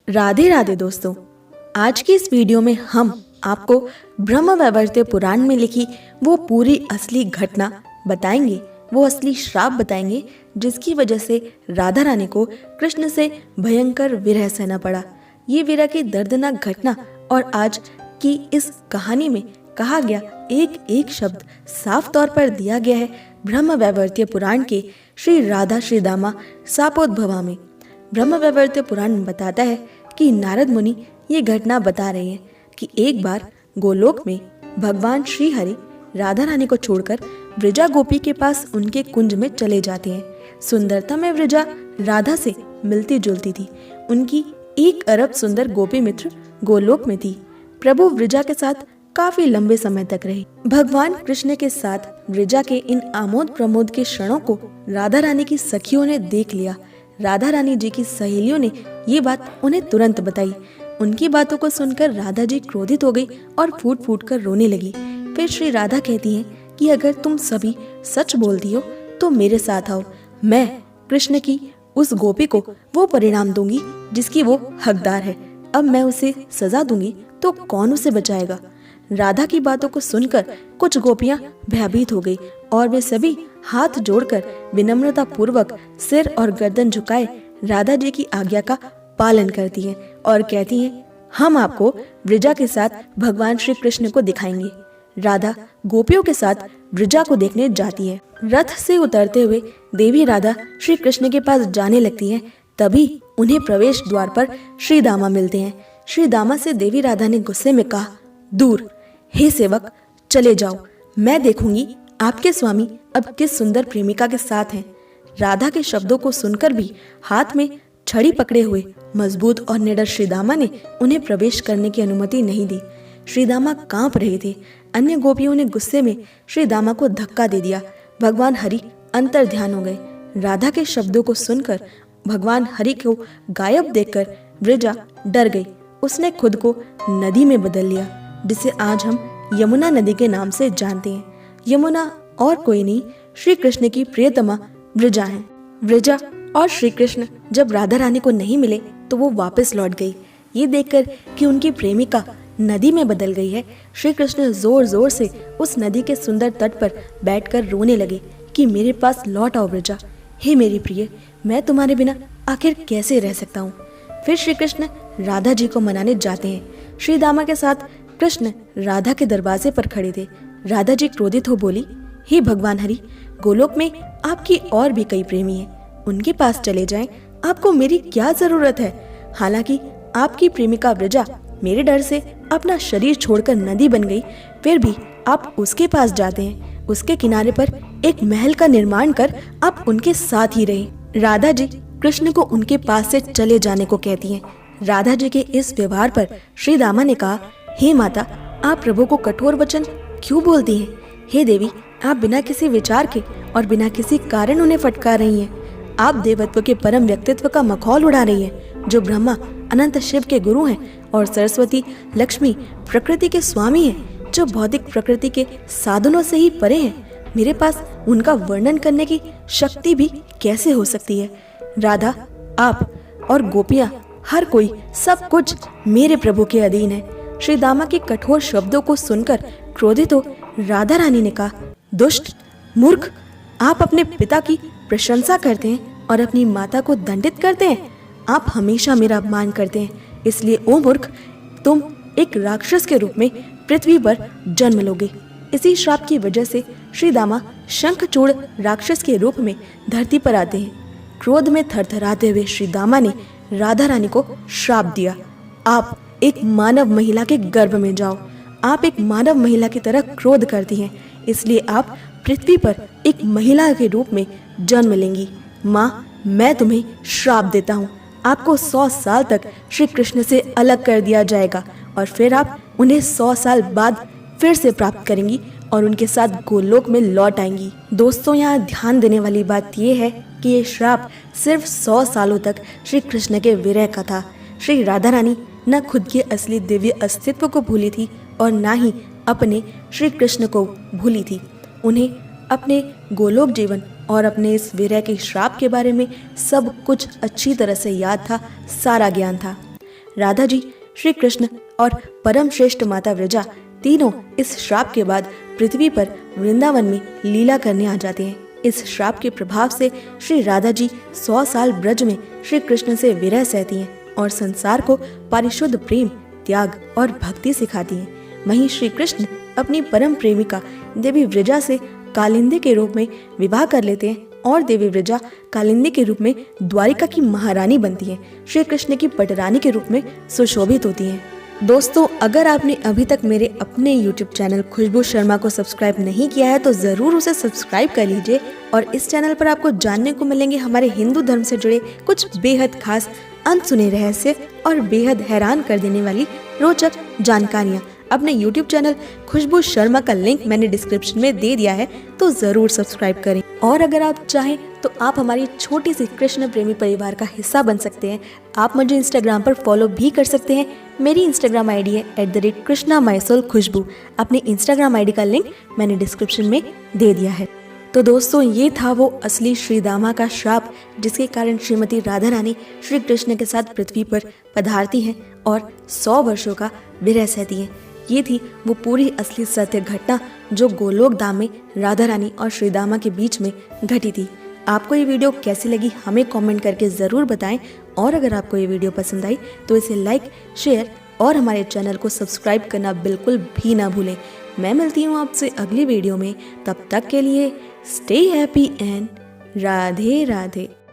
राधे राधे दोस्तों। आज की इस वीडियो में हम आपको ब्रह्म वैवर्त पुराण में लिखी वो पूरी असली घटना बताएंगे, वो असली श्राप बताएंगे जिसकी वजह से राधा रानी को कृष्ण से भयंकर विरह सहना पड़ा। ये विरह की दर्दनाक घटना और आज की इस कहानी में कहा गया एक एक शब्द साफ तौर पर दिया गया है ब्रह्म वैवर्त पुराण के श्री राधा श्री दामा शापोद्भवा में। ब्रह्म वैवर्त पुराण बताता है कि नारद मुनि ये घटना बता रहे हैं कि एक बार गोलोक में भगवान श्री हरि राधा रानी को छोड़कर वृजा गोपी के पास उनके कुंज में चले जाते हैं। सुंदरता में वृजा राधा से मिलती जुलती थी। उनकी 1 अरब सुंदर गोपी मित्र गोलोक में थी। प्रभु वृजा के साथ काफी लंबे समय तक रहे। भगवान कृष्ण के साथ वृजा के इन आमोद प्रमोद के क्षणों को राधा रानी की सखियों ने देख लिया। राधा रानी जी की सहेलियों ने ये बात उन्हें तुरंत बताई। उनकी बातों को सुनकर राधा जी क्रोधित हो गई और फूट फूट कर रोने लगी। फिर श्री राधा कहती हैं कि अगर तुम सभी सच बोलती हो तो मेरे साथ आओ। मैं कृष्ण की उस गोपी को वो परिणाम दूंगी जिसकी वो हकदार है। अब मैं उसे सजा दूंगी तो कौन उसे बचाएगा। राधा की बातों को सुनकर कुछ गोपियां भयभीत हो गई और वे सभी हाथ जोड़कर विनम्रता पूर्वक सिर और गर्दन झुकाए राधा जी की आज्ञा का पालन करती हैं और कहती हैं, हम आपको वृजा के साथ भगवान श्री कृष्ण को दिखाएंगे। राधा गोपियों के साथ वृजा को देखने जाती है। रथ से उतरते हुए देवी राधा श्री कृष्ण के पास जाने लगती हैं। तभी उन्हें प्रवेश द्वार पर श्री दामा मिलते हैं। श्री दामा से देवी राधा ने गुस्से में कहा, दूर, हे सेवक, चले जाओ। मैं देखूंगी आपके स्वामी अब किस सुंदर प्रेमिका के साथ हैं। राधा के शब्दों को सुनकर भी हाथ में छड़ी पकड़े हुए मजबूत और निडर श्रीदामा ने उन्हें प्रवेश करने की अनुमति नहीं दी। श्रीदामा कांप रहे थे। अन्य गोपियों ने गुस्से में श्रीदामा को धक्का दे दिया। भगवान हरि अंतर ध्यान हो गए। राधा के शब्दों को सुनकर भगवान हरि को गायब देखकर वृजा डर गई। उसने खुद को नदी में बदल लिया, जिसे आज हम यमुना नदी के नाम से जानते हैं। यमुना और कोई नहीं, श्री कृष्ण की प्रियतमा वृजा है। वृजा और श्री कृष्ण जब राधा रानी को नहीं मिले तो वो वापस लौट गई। ये देखकर कि उनकी प्रेमिका नदी में बदल गई है, श्री कृष्ण जोर जोर से उस नदी के सुंदर तट पर बैठकर रोने लगे कि मेरे पास लौट आओ वृजा। हे मेरी प्रिय, मैं तुम्हारे बिना आखिर कैसे रह सकता हूँ। फिर श्री कृष्ण राधा जी को मनाने जाते हैं। श्री दामा के साथ कृष्ण राधा के दरवाजे पर खड़े थे। राधा जी क्रोधित हो बोली, हे भगवान हरि, गोलोक में आपकी और भी कई प्रेमी हैं, उनके पास चले जाएं। आपको मेरी क्या जरूरत है। हालांकि आपकी प्रेमिका वृजा मेरे डर से अपना शरीर छोड़कर नदी बन गई, फिर भी आप उसके पास जाते हैं। उसके किनारे पर एक महल का निर्माण कर आप उनके साथ ही रहे। राधा जी कृष्ण को उनके पास से चले जाने को कहती हैं। राधा जी के इस व्यवहार पर श्री दामा ने कहा, हे माता, आप प्रभु को कठोर वचन क्यों बोलती हैं। हे देवी, आप बिना किसी विचार के और बिना किसी कारण उन्हें फटकार रही हैं। आप देवत्व के परम व्यक्तित्व का मखौल उड़ा रही हैं, जो ब्रह्मा अनंत शिव के गुरु हैं और सरस्वती लक्ष्मी प्रकृति के स्वामी हैं, जो भौतिक प्रकृति के साधनों से ही परे हैं। मेरे पास उनका वर्णन करने की शक्ति भी कैसे हो सकती है। राधा, आप और गोपियां, हर कोई, सब कुछ मेरे प्रभु के अधीन है। श्री दामा के कठोर शब्दों को सुनकर क्रोधित हो राधा रानी ने कहा, दुष्ट, मूर्ख, आप अपने पिता की प्रशंसा करते हैं और अपनी माता को दंडित करते हैं। आप हमेशा मेरा अपमान करते हैं, इसलिए ओ मूर्ख, तुम एक राक्षस के रूप में पृथ्वी पर जन्म लोगे। इसी श्राप की वजह से श्री दामा शंखचूड़ राक्षस के रूप में धरती पर आते हैं। क्रोध में थरथराते हुए श्री दामा ने राधा रानी को श्राप दिया, आप एक मानव महिला के गर्भ में जाओ। आप एक मानव महिला की तरह क्रोध करती हैं, इसलिए आप पृथ्वी पर एक महिला के रूप में जन्म लेंगी। माँ, मैं तुम्हें श्राप देता हूँ। आपको 100 साल तक श्री कृष्ण से अलग कर दिया जाएगा और फिर आप उन्हें 100 साल बाद फिर से प्राप्त करेंगी और उनके साथ गोलोक में लौट आएंगी। दोस्तों, यहाँ ध्यान देने वाली बात यह है कि ये श्राप सिर्फ 100 सालों तक श्री कृष्ण के विरह का था। श्री राधा रानी न खुद के असली दिव्य अस्तित्व को भूली थी और न ही अपने श्री कृष्ण को भूली थी। उन्हें अपने गोलोक जीवन और अपने इस विरह के श्राप के बारे में सब कुछ अच्छी तरह से याद था, सारा ज्ञान था। राधा जी, श्री कृष्ण और परम श्रेष्ठ माता व्रजा तीनों इस श्राप के बाद पृथ्वी पर वृंदावन में लीला करने आ जाते हैं। इस श्राप के प्रभाव से श्री राधा जी 100 साल ब्रज में श्री कृष्ण से विरह सहती हैं और संसार को पारिशुद्ध प्रेम, त्याग और भक्ति सिखाती हैं। वहीं श्री कृष्ण अपनी परम प्रेमिका देवी व्रजा से कालिंदी के रूप में विवाह कर लेते हैं और देवी व्रजा कालिंदी के रूप में द्वारिका की महारानी बनती हैं। श्री कृष्ण की पटरानी के रूप में सुशोभित होती हैं। दोस्तों, अगर आपने अभी तक मेरे अपने YouTube चैनल खुशबू शर्मा को सब्सक्राइब नहीं किया है तो ज़रूर उसे सब्सक्राइब कर लीजिए और इस चैनल पर आपको जानने को मिलेंगे हमारे हिंदू धर्म से जुड़े कुछ बेहद खास अनसुने रहस्य और बेहद हैरान कर देने वाली रोचक जानकारियाँ। अपने YouTube चैनल खुशबू शर्मा का लिंक मैंने डिस्क्रिप्शन में दे दिया है, तो ज़रूर सब्सक्राइब करें। और अगर आप चाहें तो आप हमारी छोटी सी कृष्ण प्रेमी परिवार का हिस्सा बन सकते हैं। आप मुझे इंस्टाग्राम पर फॉलो भी कर सकते हैं। मेरी इंस्टाग्राम आईडी है @KrishnaMySoulKhushbu। अपने इंस्टाग्राम आईडी का लिंक मैंने डिस्क्रिप्शन में दे दिया है। तो दोस्तों, ये था वो असली श्रीदामा का श्राप जिसके कारण श्रीमती राधा रानी श्री कृष्ण के साथ पृथ्वी पर पधारती हैं और 100 वर्षों का विरह सहती हैं। ये थी वो पूरी असली सत्य घटना जो गोलोक धाम में राधा रानी और श्रीदामा के बीच में घटी थी। आपको ये वीडियो कैसी लगी हमें कमेंट करके ज़रूर बताएं और अगर आपको ये वीडियो पसंद आई तो इसे लाइक, शेयर और हमारे चैनल को सब्सक्राइब करना बिल्कुल भी ना भूलें। मैं मिलती हूँ आपसे अगली वीडियो में, तब तक के लिए stay happy and Radhe Radhe.